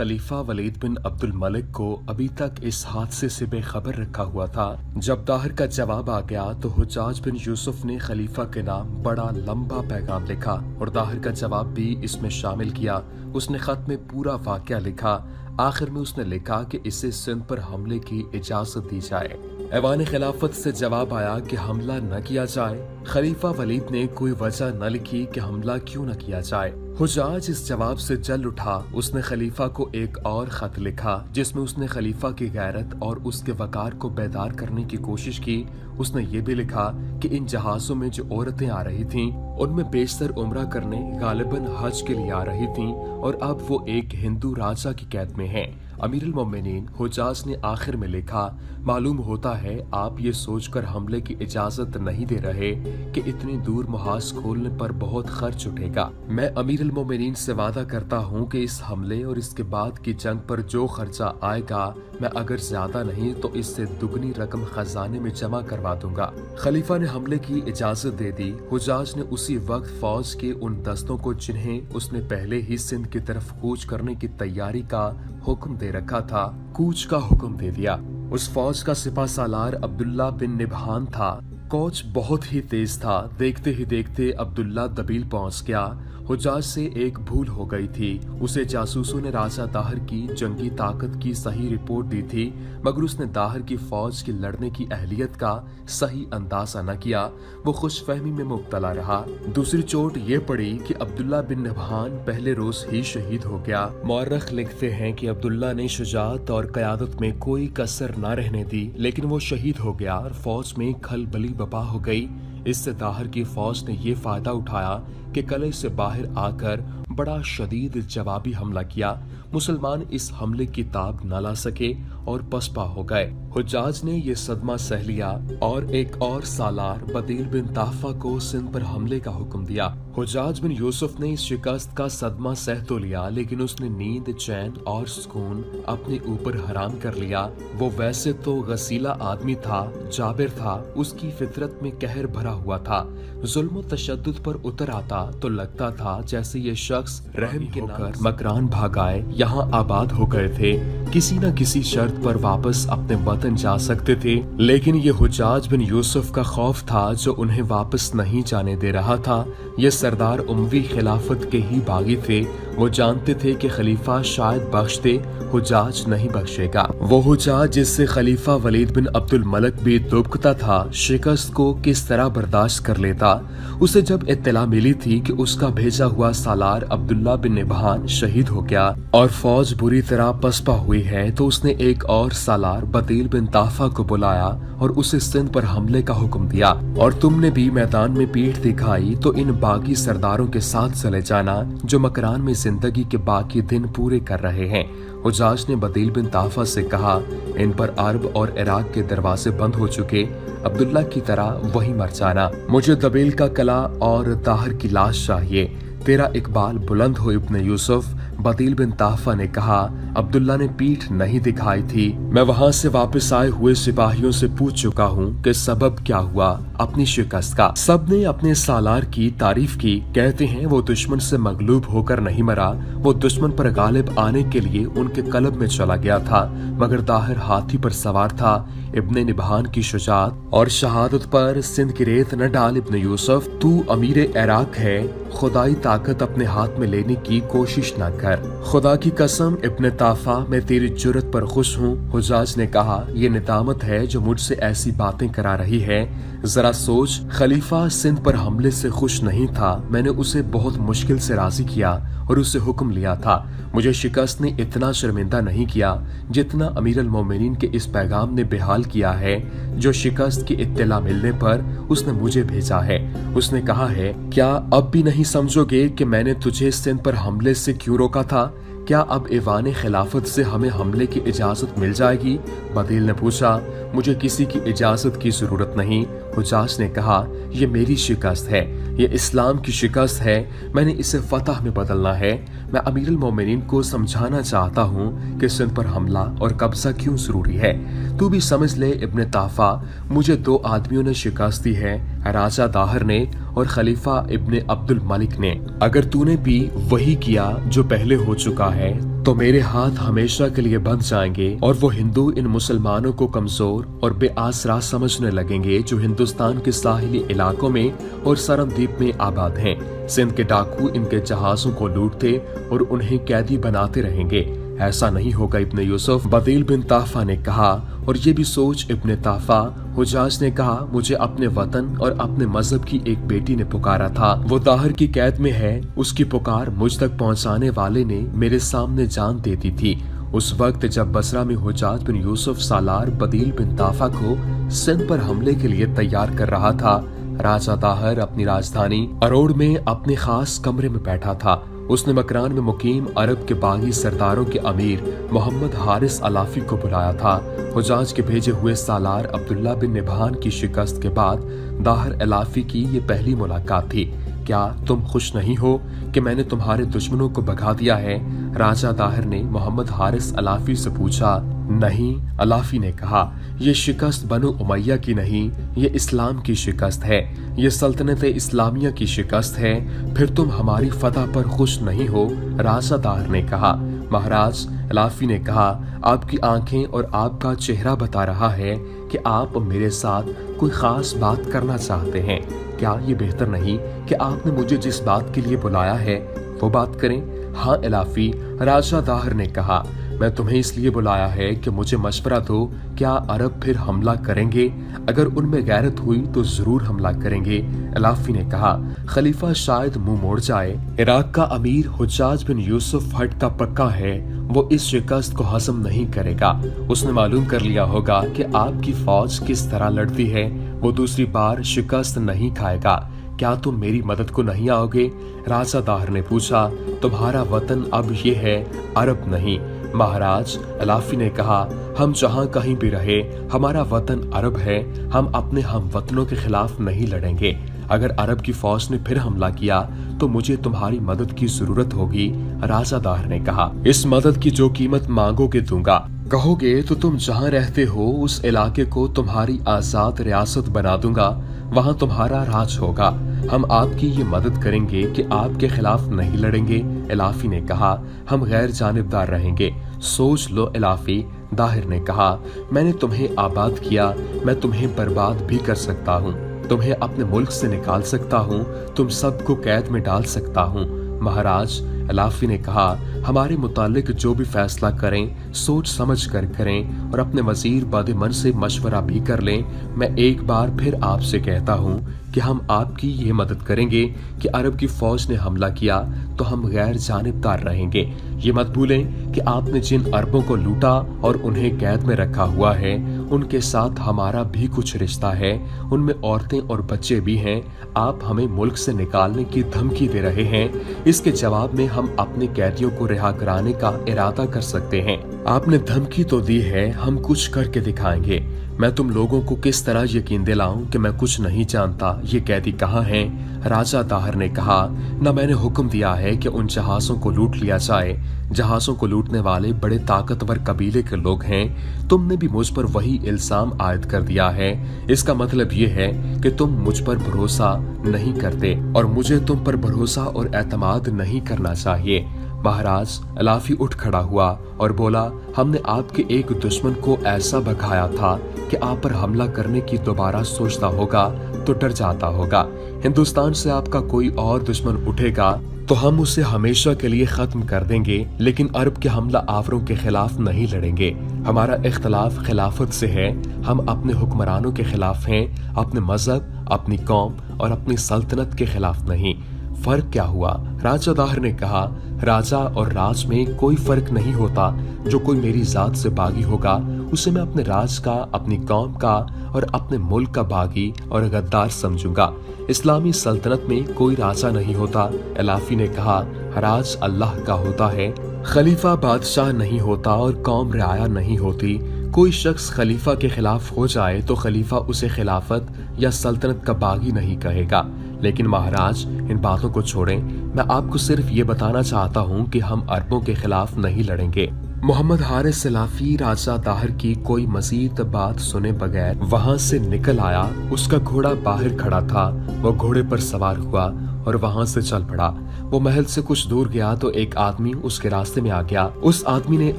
खलीफा वलीद बिन अब्दुल मलिक को अभी तक इस हादसे से बेखबर रखा हुआ था। जब दाहर का जवाब आ गया तो हुज्जाज बिन यूसुफ ने खलीफा के नाम बड़ा लंबा पैगाम लिखा और दाहर का जवाब भी इसमें शामिल किया। उसने खत में पूरा वाकया लिखा। आखिर में उसने लिखा कि इसे सिंध पर हमले की इजाजत दी जाए। ऐवान खिलाफत से जवाब आया कि हमला न किया जाए। खलीफा वलीद ने कोई वजह न लिखी कि हमला क्यों न किया जाए। हुज्जाज इस जवाब से जल उठा। उसने खलीफा को एक और खत लिखा जिसमें उसने खलीफा की गैरत और उसके वकार को बेदार करने की कोशिश की। उसने ये भी लिखा कि इन जहाजों में जो औरतें आ रही थीं उनमें बेशतर उम्रा करने गालिबन हज के लिए आ रही थीं और अब वो एक हिंदू राजा की कैद में हैं। अमीरुल मोमिनीन हुज्जाज ने आखिर में लिखा, मालूम होता है आप ये सोचकर हमले की इजाजत नहीं दे रहे कि इतनी दूर मुहाज खोलने पर बहुत खर्च उठेगा। मैं अमीरुल मोमिनीन से वादा करता हूँ कि इस हमले और इसके बाद की जंग पर जो खर्चा आएगा मैं अगर ज्यादा नहीं तो इससे दुगनी रकम खजाने में जमा करवा दूंगा। खलीफा ने हमले की इजाजत दे दी। हुज्जाज ने उसी वक्त फौज के उन दस्तों को जिन्हें उसने पहले ही सिंध की तरफ कूच करने की तैयारी का हुक्म दे रखा था, कूच का हुक्म दे दिया। उस फौज का सिपा सालार अब्दुल्ला बिन निबहान था। कौच बहुत ही तेज था। देखते ही देखते अब्दुल्ला दबील पहुंच गया। हुज्जाज से एक भूल हो गई थी। उसे जासूसों ने राजा दाहर की जंगी ताकत की सही रिपोर्ट दी थी, मगर उसने दाहर की फौज की लड़ने की अहलियत का सही अंदाजा न किया। वो खुशफहमी में मुब्तला रहा। दूसरी चोट ये पड़ी कि अब्दुल्ला बिन निबहान पहले रोज ही शहीद हो गया। मौरख लिखते हैं कि अब्दुल्ला ने शुजाअत और क़यादत में कोई कसर न रहने दी, लेकिन वो शहीद हो गया और फौज में खलबली बपा हो गई। इससे दाहर की फौज ने ये फायदा उठाया कि किले से बाहर आकर बड़ा शदीद जवाबी हमला किया। मुसलमान इस हमले की ताब न ला सके और पसपा हो गए। हुज्जाज ने ये सदमा सह लिया और एक और सालार बदील बिन ताफा को सिंध पर हमले का हुक्म दिया। हुज्जाज बिन यूसुफ ने इस शिकस्त का सदमा सह तो लिया, लेकिन उसने नींद, चैन और सुकून अपने ऊपर हराम कर लिया। वो वैसे तो गसीला आदमी था, जाबिर था, उसकी फितरत में कहर भरा हुआ था। जुल्म तशद्दुद पर उतर आता तो लगता था जैसे ये शख्स रहम के होकर मकरान भागाए यहाँ आबाद हो गए थे, किसी न किसी शर्त पर वापस अपने वतन जा सकते थे। लेकिन ये हुज्जाज बिन यूसुफ का खौफ था जो उन्हें वापस नहीं जाने दे रहा था। ये सरदार उमवी खिलाफत के ही बागी थे। वो जानते थे कि खलीफा शायद बख्श दे, हुज्जाज नहीं बख्शेगा। वो हुज्जाज जिससे खलीफा वलीद बिन अब्दुल मलिक भी दुबकता था, शिकस्त को किस तरह बर्दाश्त कर लेता। उसे जब इत्तला मिली थी कि उसका भेजा हुआ सालार अब्दुल्ला बिन निबहान शहीद हो गया और फौज बुरी तरह पसपा हुई है, तो उसने एक और सालार बदील बिन ताफा को बुलाया और उसे सिंध पर हमले का हुक्म दिया। और तुमने भी मैदान में पीठ दिखाई तो इन बागी सरदारों के साथ चले जाना जो मकरान में जिंदगी के बाकी दिन पूरे कर रहे हैं। हुज्जाज ने बदील बिन ताफा से कहा, इन पर अरब और इराक के दरवाजे बंद हो चुके, अब्दुल्ला की तरह वही मर जाना। मुझे दबील का कला और दाहर की लाश चाहिए। तेरा इकबाल बुलंद हो इब्ने यूसुफ। बदील बिन ताफा ने कहा, अब्दुल्ला ने पीठ नहीं दिखाई थी। मैं वहाँ से वापस आए हुए सिपाहियों से पूछ चुका हूँ कि सबब क्या हुआ अपनी शिकस्त का। सब ने अपने सालार की तारीफ की। कहते हैं वो दुश्मन से मगलूब होकर नहीं मरा, वो दुश्मन पर गालिब आने के लिए उनके कलब में चला गया था, मगर दाहिर हाथी पर सवार था। इब्ने निबहान की शुजाअत और शहादत पर सिंध की रेत न डाल इब्ने यूसुफ। तू अमीर इराक है, खुदाई ताकत अपने हाथ में लेने की कोशिश न कर। खुदा की कसम इब्ने ताफा, मैं तेरी जुर्रत पर खुश हूँ। हुज्जाज ने कहा, ये निदामत है जो मुझसे ऐसी बातें करा रही है। जरा सोच, खलीफा सिंध पर हमले से खुश नहीं था। मैंने उसे बहुत मुश्किल से राजी किया और उससे हुक्म लिया था। मुझे शिकस्त ने इतना शर्मिंदा नहीं किया जितना अमीरुल मोमिनीन के इस पैगाम ने बेहाल किया है जो शिकस्त की इत्तला मिलने पर उसने मुझे भेजा है। उसने कहा है, क्या अब भी नहीं समझोगे कि मैंने तुझे सिंध पर हमले से क्यों रोका था? क्या अब ईवान खिलाफत से हमें हमले की इजाजत मिल जाएगी? बदील ने पूछा, मुझे किसी की इजाजत की जरूरत नहीं। हुज्जाज ने कहा, ये मेरी शिकस्त है, ये इस्लाम की शिकस्त है, मैंने इसे फतह में बदलना है। मैं अमीरुल मोमिनीन को समझाना चाहता हूँ कि सिंध पर हमला और कब्जा क्यों जरूरी है। तू भी समझ ले इब्ने ताफा, मुझे दो आदमियों ने शिकस्त दी है, राजा दाहर ने और खलीफा इब्ने अब्दुल मलिक ने। अगर तूने भी वही किया जो पहले हो चुका है तो मेरे हाथ हमेशा के लिए बंध जाएंगे और वो हिंदू इन मुसलमानों को कमजोर और बेआसरा समझने लगेंगे जो हिंदुस्तान के साहिली इलाकों में और सरनद्वीप में आबाद हैं। सिंध के डाकू इनके जहाजों को लूटते और उन्हें कैदी बनाते रहेंगे। ऐसा नहीं होगा इब्ने यूसुफ, बदील बिन ताफा ने कहा। और ये भी सोच इब्ने ताफा, हुजाज ने कहा, मुझे अपने वतन और अपने मजहब की एक बेटी ने पुकारा था, वो दाहर की कैद में है। उसकी पुकार मुझ तक पहुंचाने वाले ने मेरे सामने जान दे दी थी। उस वक्त जब बसरा में हुजाज बिन यूसुफ सालार बदील बिन ताफा को सिंध पर हमले के लिए तैयार कर रहा था, राजा दाहर अपनी राजधानी अरोड़ में अपने खास कमरे में बैठा था। उसने मकरान में मुकीम अरब के बागी सरदारों के अमीर मोहम्मद हारिस अलाफी को बुलाया था। हुजाज के भेजे हुए सालार अब्दुल्ला बिन निभान की शिकस्त के बाद दाहर अलाफी की ये पहली मुलाकात थी। क्या तुम खुश नहीं हो कि मैंने तुम्हारे दुश्मनों को भगा दिया है? राजा दाहर ने मोहम्मद हारिस अलाफी से पूछा। नहीं, अलाफी ने कहा, ये शिकस्त बनु उमैया की नहीं, ये इस्लाम की शिकस्त है, ये सल्तनत इस्लामिया की शिकस्त है। फिर तुम हमारी फतह पर खुश नहीं हो? राजा दाहर ने कहा। महाराज, अलाफी ने कहा, आपकी आंखें और आपका चेहरा बता रहा है कि आप मेरे साथ कोई खास बात करना चाहते हैं। क्या ये बेहतर नहीं कि आपने मुझे जिस बात के लिए बुलाया है वो बात करें? हाँ अलाफी, राजा दाहर ने कहा, मैं तुम्हें इसलिए बुलाया है कि मुझे मशवरा दो, क्या अरब फिर हमला करेंगे? अगर उनमें गैरत हुई तो जरूर हमला करेंगे। अलाफी ने कहा, खलीफा शायद मुंह मोड़ जाए। इराक का अमीर हुज्जाज बिन यूसुफ हट का पक्का है, वो इस शिकस्त को हजम नहीं करेगा। उसने मालूम कर लिया होगा कि आपकी फौज किस तरह लड़ती है, वो दूसरी बार शिकस्त नहीं खाएगा। क्या तुम मेरी मदद को नहीं आओगे? राजा दाहर ने पूछा। तुम्हारा वतन अब ये है, अरब नहीं। महाराज, अलाफी ने कहा, हम जहाँ कहीं भी रहे, हमारा वतन अरब है। हम अपने हम वतनों के खिलाफ नहीं लड़ेंगे। अगर अरब की फौज ने फिर हमला किया तो मुझे तुम्हारी मदद की जरूरत होगी। राजा दाहर ने कहा, इस मदद की जो कीमत मांगोगे दूंगा। कहोगे तो तुम जहाँ रहते हो उस इलाके को तुम्हारी आजाद रियासत बना दूंगा, वहाँ तुम्हारा राज होगा। हम आपकी ये मदद करेंगे कि आपके खिलाफ नहीं लड़ेंगे। इलाफी ने कहा, हम गैर जानिबदार रहेंगे। सोच लो इलाफी, दाहिर ने कहा, मैंने तुम्हें आबाद किया, मैं तुम्हें बर्बाद भी कर सकता हूँ, तुम्हें अपने मुल्क से निकाल सकता हूँ, तुम सबको कैद में डाल सकता हूँ। महाराज, अलाफी ने कहा, हमारे मुतालिक जो भी फैसला करें सोच समझ कर करें और अपने वजीर बदमन से मशवरा भी कर लें। मैं एक बार फिर आपसे कहता हूँ कि हम आपकी ये मदद करेंगे कि अरब की फौज ने हमला किया तो हम गैर जानिबदार रहेंगे। ये मत भूलें कि आपने जिन अरबों को लूटा और उन्हें कैद में रखा हुआ है उनके साथ हमारा भी कुछ रिश्ता है, उनमें औरतें और बच्चे भी हैं। आप हमें मुल्क से निकालने की धमकी दे रहे हैं, इसके जवाब में हम अपने कैदियों को रिहा कराने का इरादा कर सकते हैं। आपने धमकी तो दी है, हम कुछ करके दिखाएंगे। मैं तुम लोगों को किस तरह यकीन दिलाऊं कि मैं कुछ नहीं जानता, ये कैदी कहाँ हैं? राजा दाहर ने कहा, न मैंने हुक्म दिया है कि उन जहाजों को लूट लिया जाए। जहाजों को लूटने वाले बड़े ताकतवर कबीले के लोग हैं। तुमने भी मुझ पर वही इल्जाम आयद कर दिया है। इसका मतलब ये है कि तुम मुझ पर भरोसा नहीं करते और मुझे तुम पर भरोसा और एतमाद नहीं करना चाहिए। महाराज, अलाफी उठ खड़ा हुआ और बोला, हमने आपके एक दुश्मन को ऐसा भगाया था कि आप पर हमला करने की दोबारा सोचता होगा तो डर जाता होगा। हिंदुस्तान से आपका कोई और दुश्मन उठेगा तो हम उसे हमेशा के लिए खत्म कर देंगे, लेकिन अरब के हमला आवरों के खिलाफ नहीं लड़ेंगे। हमारा इख्तलाफ खिलाफत से है, हम अपने हुक्मरानों के खिलाफ हैं, अपने मजहब, अपनी कौम और अपनी सल्तनत के खिलाफ नहीं। फर्क क्या हुआ? राजा दाहर ने कहा, राजा और राज में कोई फर्क नहीं होता। जो कोई मेरी जात से बागी होगा उसे मैं अपने राज का, अपनी कौम का और अपने मुल्क का बागी और गद्दार समझूंगा। इस्लामी सल्तनत में कोई राजा नहीं होता। अलाफी ने कहा, राज अल्लाह का होता है, खलीफा बादशाह नहीं होता और कौम रियाया नहीं होती। कोई शख्स खलीफा के खिलाफ हो जाए तो खलीफा उसे खिलाफत या सल्तनत का बागी नहीं कहेगा। लेकिन महाराज, इन बातों को छोड़ें, मैं आपको सिर्फ ये बताना चाहता हूँ कि हम अरबों के खिलाफ नहीं लड़ेंगे। मोहम्मद हारिस इलाफी राजा दाहिर की कोई मजीद बात सुने बगैर वहाँ से निकल आया। उसका घोड़ा बाहर खड़ा था। वो घोड़े पर सवार हुआ और वहाँ से चल पड़ा। वो महल से कुछ दूर गया तो एक आदमी उसके रास्ते में आ गया। उस आदमी ने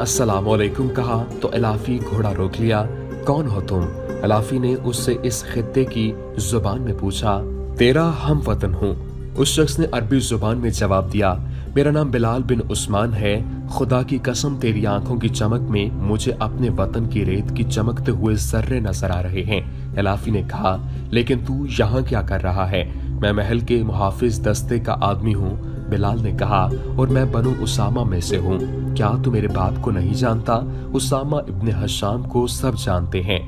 अस्सलाम वालेकुम कहा तो इलाफी घोड़ा रोक लिया। कौन हो तुम? इलाफी ने उससे इस खित्ते की जुबान में पूछा। तेरा हम वतन हूँ। उस शख्स ने अरबी जुबान में जवाब दिया, मेरा नाम बिलाल बिन उस्मान है। खुदा की कसम तेरी आंखों की चमक में मुझे अपने वतन की रेत की चमकते हुए जर्रे नजर आ रहे हैं। इलाफी ने कहा, लेकिन तू यहाँ क्या कर रहा है? मैं महल के मुहाफिज दस्ते का आदमी हूँ। बिलाल ने कहा, और मैं बनु उसामा में से हूँ। क्या तू मेरे बाप को नहीं जानता? उसामा इब्ने हशाम को सब जानते हैं।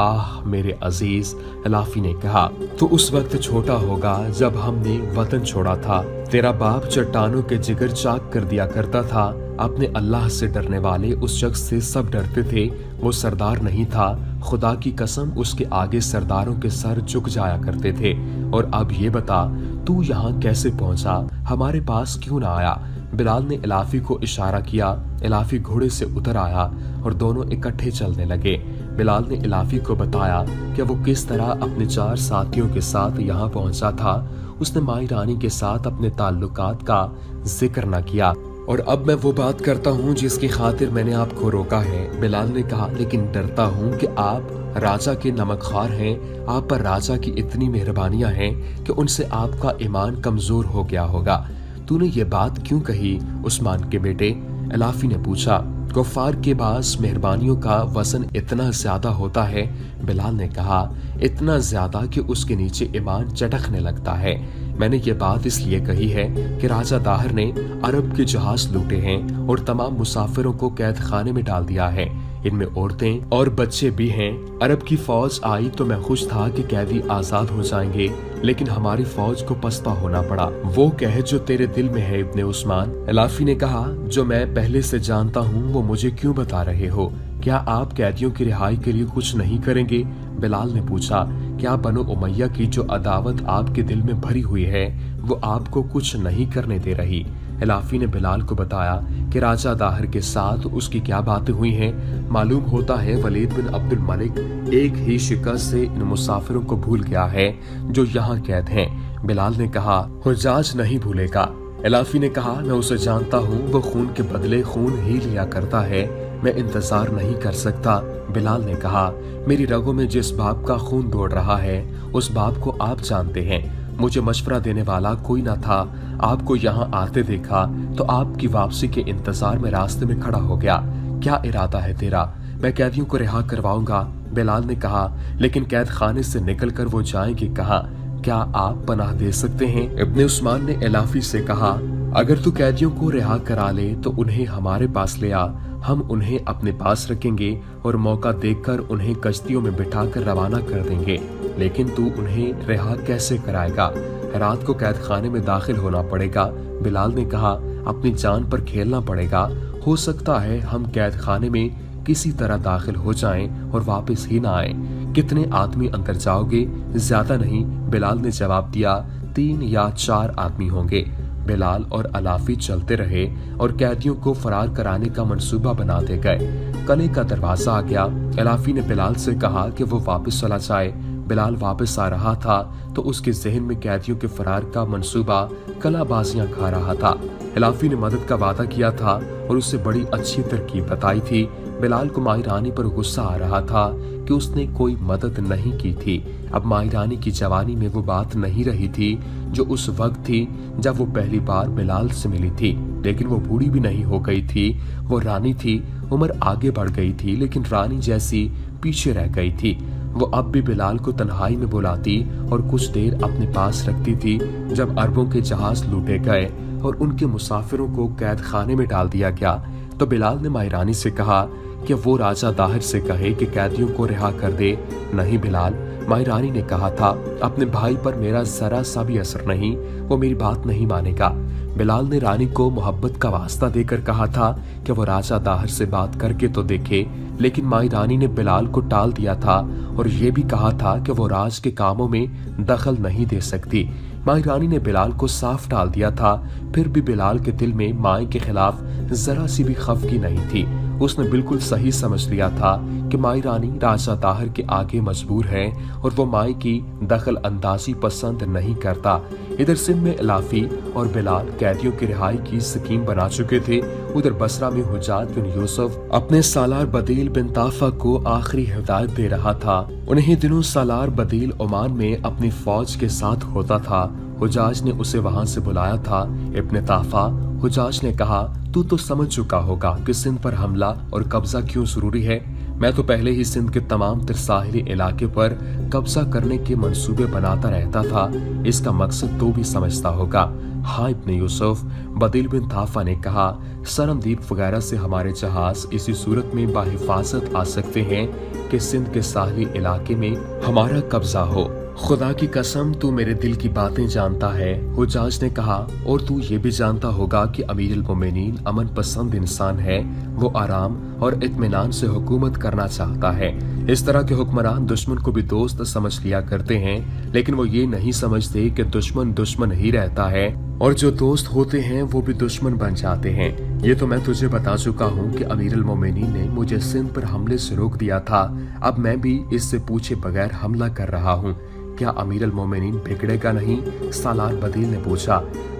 आह मेरे अजीज, इलाफी ने कहा, तो उस वक्त छोटा होगा जब हमने वतन छोड़ा था। तेरा बाप चट्टानों के जिगर चाक कर दिया करता था। अपने अल्लाह से डरने वाले उस शख्स से सब डरते थे। वो सरदार नहीं था। खुदा की कसम उसके आगे सरदारों के सर झुक जाया करते थे। और अब ये बता, तू यहाँ कैसे पहुँचा? हमारे पास क्यों ना आया? बिलाल ने इलाफी को इशारा किया। इलाफी घोड़े से उतर आया और दोनों इकट्ठे चलने लगे। बिलाल ने इलाफी को बताया कि वो किस तरह अपने 4 साथियों के साथ यहाँ पहुंचा था। उसने माई रानी के साथ अपने ताल्लुकात का जिक्र न किया। और अब मैं वो बात करता हूँ जिसकी खातिर मैंने आपको रोका है। बिलाल ने कहा, लेकिन डरता हूँ कि आप राजा के नमकखार हैं। आप पर राजा की इतनी मेहरबानियां हैं कि उनसे आपका ईमान कमजोर हो गया होगा। तूने ये बात क्यों कही उस्मान के बेटे? इलाफी ने पूछा। कुफ्फार के पास मेहरबानियों का वजन इतना ज्यादा होता है। बिलाल ने कहा, इतना ज्यादा कि उसके नीचे ईमान चटकने लगता है। मैंने ये बात इसलिए कही है कि राजा दाहिर ने अरब के जहाज लूटे हैं और तमाम मुसाफिरों को कैद खाने में डाल दिया है। इनमें औरतें और बच्चे भी हैं। अरब की फौज आई तो मैं खुश था कि कैदी आजाद हो जाएंगे, लेकिन हमारी फौज को पछता होना पड़ा। वो कहे जो तेरे दिल में है इब्ने उस्मान। इलाफी ने कहा, जो मैं पहले से जानता हूँ वो मुझे क्यों बता रहे हो? क्या आप कैदियों की रिहाई के लिए कुछ नहीं करेंगे? बिलाल ने पूछा। क्या बनो उमैया की जो अदावत आपके दिल में भरी हुई है वो आपको कुछ नहीं करने दे रही? इलाफी ने बिलाल को बताया कि राजा दाहिर के साथ उसकी क्या बातें हुई हैं। मालूम होता है वलीद बिन अब्दुल मलिक एक ही शिकस्त से इन मुसाफिरों को भूल गया है जो यहाँ कैद हैं। बिलाल ने कहा, हुजाज नहीं भूलेगा। इलाफी ने कहा, मैं उसे जानता हूँ, वो खून के बदले खून ही लिया करता है। मैं इंतजार नहीं कर सकता। बिलाल ने कहा, मेरी रगों में जिस बाप का खून दौड़ रहा है उस बाप को आप जानते हैं। मुझे मशवरा देने वाला कोई न था। आपको यहाँ आते देखा तो आपकी वापसी के इंतजार में रास्ते में खड़ा हो गया। क्या इरादा है तेरा? मैं कैदियों को रिहा करवाऊंगा। बिलाल ने कहा, लेकिन कैद खाने से निकलकर वो जाएंगे कहाँ? क्या आप पनाह दे सकते हैं? इब्ने उस्मान ने इलाफी से कहा, अगर तू कैदियों को रिहा करा ले तो उन्हें हमारे पास ले आ। हम उन्हें अपने पास रखेंगे और मौका देखकर उन्हें कश्तियों में बिठाकर रवाना कर देंगे। लेकिन तू उन्हें रिहा कैसे कराएगा? रात को कैद खाने में दाखिल होना पड़ेगा। बिलाल ने कहा, अपनी जान पर खेलना पड़ेगा। हो सकता है हम कैद खाने में किसी तरह दाखिल हो जाएं और वापस ही ना आएं। कितने आदमी अंदर जाओगे? ज्यादा नहीं, बिलाल ने जवाब दिया, 3 या 4 आदमी होंगे। बिलाल और इलाफी चलते रहे और कैदियों को फरार कराने का मंसूबा बनाते गए। कले का दरवाजा आ गया। इलाफी ने बिलाल से कहा कि वो वापस चला जाए। बिलाल वापस आ रहा था तो उसके जहन में कैदियों के फरार का मंसूबा कलाबाजियां खा रहा था। इलाफी ने मदद का वादा किया था और उससे बड़ी अच्छी तरकीब बताई थी। बिलाल को माई रानी पर गुस्सा आ रहा था कि उसने कोई मदद नहीं की थी। अब माई रानी की जवानी में वो बात नहीं रही थी जो उस वक्त थी जब वो पहली बार बिलाल से मिली थी। लेकिन वो बूढ़ी भी नहीं हो गई थी। वो रानी थी। उम्र आगे बढ़ गई थी लेकिन रानी जैसी पीछे रह गई थी। वो अब भी बिलाल को तन्हाई में बुलाती और कुछ देर अपने पास रखती थी। जब अरबों के जहाज लूटे गए और उनके मुसाफिरों को कैद खाने में डाल दिया गया तो बिलाल ने माई रानी से कहा कि वो राजा दाहिर से कहे कि कैदियों को रिहा कर दे। नहीं बिलाल, माई रानी ने कहा था, अपने भाई पर मेरा जरा सा भी असर नहीं, वो मेरी बात नहीं मानेगा। बिलाल ने रानी को मोहब्बत का वास्ता देकर कहा था कि वो राजा दाहिर से बात करके तो देखे, लेकिन माई रानी ने बिलाल को टाल दिया था और ये भी कहा था कि वो राज के कामों में दखल नहीं दे सकती। माई रानी ने बिलाल को साफ टाल दिया था। फिर भी बिलाल के दिल में माई के खिलाफ जरा सी भी खफगी नहीं थी। उसने बिल्कुल सही समझ लिया था कि माई रानी राजा ताहिर के आगे मजबूर है और वो माई की दखल अंदाजी पसंद नहीं करता। इधर सिंध में इलाफी और बिलाल कैदियों की रिहाई की स्कीम बना चुके थे। उधर बसरा में हुजाज बिन यूसुफ अपने सालार बदील बिन ताफा को आखिरी हिदायत दे रहा था। उन्हीं दिनों सालार बदील ओमान में अपनी फौज के साथ होता था। हुजाज ने उसे वहां से बुलाया था। इब्न ताफा, हुजाज ने कहा, तू तो समझ चुका होगा कि सिंध पर हमला और कब्जा क्यों जरूरी है। मैं तो पहले ही सिंध के तमाम तर साहिली इलाके पर कब्जा करने के मंसूबे बनाता रहता था। इसका मकसद तो भी समझता होगा। हाँ इब्न यूसुफ, बदील बिन ताफा ने कहा, सरमदीप वगैरह से हमारे जहाज इसी सूरत में बाहिफाजत आ सकते हैं कि सिंध के साहिली इलाके में हमारा कब्जा हो। खुदा की कसम तू मेरे दिल की बातें जानता है, हुजाज ने कहा, और तू ये भी जानता होगा कि अमीरुल मोमिनीन अमन पसंद इंसान है। वो आराम और इत्मीनान से हुकूमत करना चाहता है। इस तरह के हुक्मरान दुश्मन को भी दोस्त समझ लिया करते हैं, लेकिन वो ये नहीं समझते कि दुश्मन दुश्मन ही रहता है और जो दोस्त होते हैं वो भी दुश्मन बन जाते हैं। ये तो मैं तुझे बता चुका हूँ कि अमीरुल मोमिनीन ने मुझे सिंध पर हमले से रोक दिया था। अब मैं भी इससे पूछे बगैर हमला कर रहा हूँ। क्या अमीरुल मोमिनीन बिगड़ेगा नहीं? सालार बदील ने पूछा।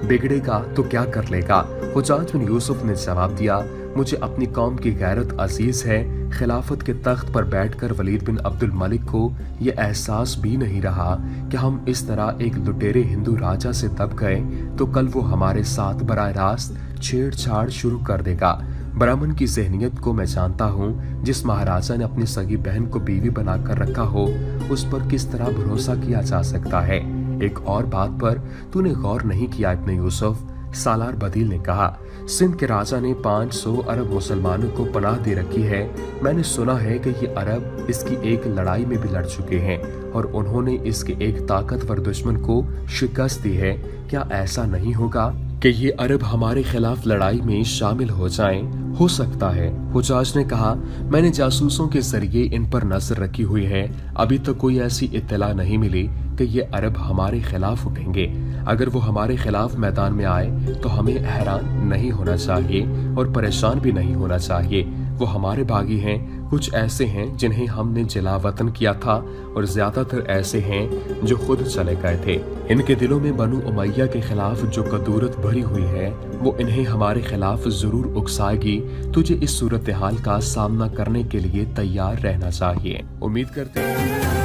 बिगड़ेगा तो क्या कर लेगा? हुजाज बिन यूसुफ ने जवाब दिया, मुझे अपनी कौम की गैरत अजीज है। खिलाफत के तख्त पर बैठकर वलीद बिन अब्दुल मलिक को ये एहसास भी नहीं रहा कि हम इस तरह एक लुटेरे हिंदू राजा से दब गए तो कल वो हमारे साथ बराह रास्त छेड़छाड़ शुरू कर देगा। ब्राह्मण की ज़हनियत को मैं जानता हूँ। जिस महाराजा ने अपनी सगी बहन को बीवी बनाकर रखा हो उस पर किस तरह भरोसा किया जा सकता है। एक और बात पर तूने गौर नहीं किया इब्न यूसुफ? सालार बदील ने कहा, सिंध के राजा ने 500 अरब मुसलमानों को पनाह दे रखी है। मैंने सुना है कि ये अरब इसकी एक लड़ाई में भी लड़ चुके हैं और उन्होंने इसके एक ताकतवर दुश्मन को शिकस्त दी है। क्या ऐसा नहीं होगा कि ये अरब हमारे खिलाफ लड़ाई में शामिल हो जाएं? हो सकता है, हुजाज ने कहा। मैंने जासूसों के जरिए इन पर नजर रखी हुई है। अभी तक कोई ऐसी इत्तला नहीं मिली कि ये अरब हमारे खिलाफ उठेंगे। अगर वो हमारे खिलाफ मैदान में आए तो हमें हैरान नहीं होना चाहिए और परेशान भी नहीं होना चाहिए। वो हमारे बागी हैं। कुछ ऐसे हैं जिन्हें हमने जिला वतन किया था और ज्यादातर ऐसे हैं जो खुद चले गए थे। इनके दिलों में बनु उमैया के खिलाफ जो कदूरत भरी हुई है वो इन्हें हमारे खिलाफ जरूर उकसाएगी। तुझे इस सूरत हाल का सामना करने के लिए तैयार रहना चाहिए। उम्मीद करते हैं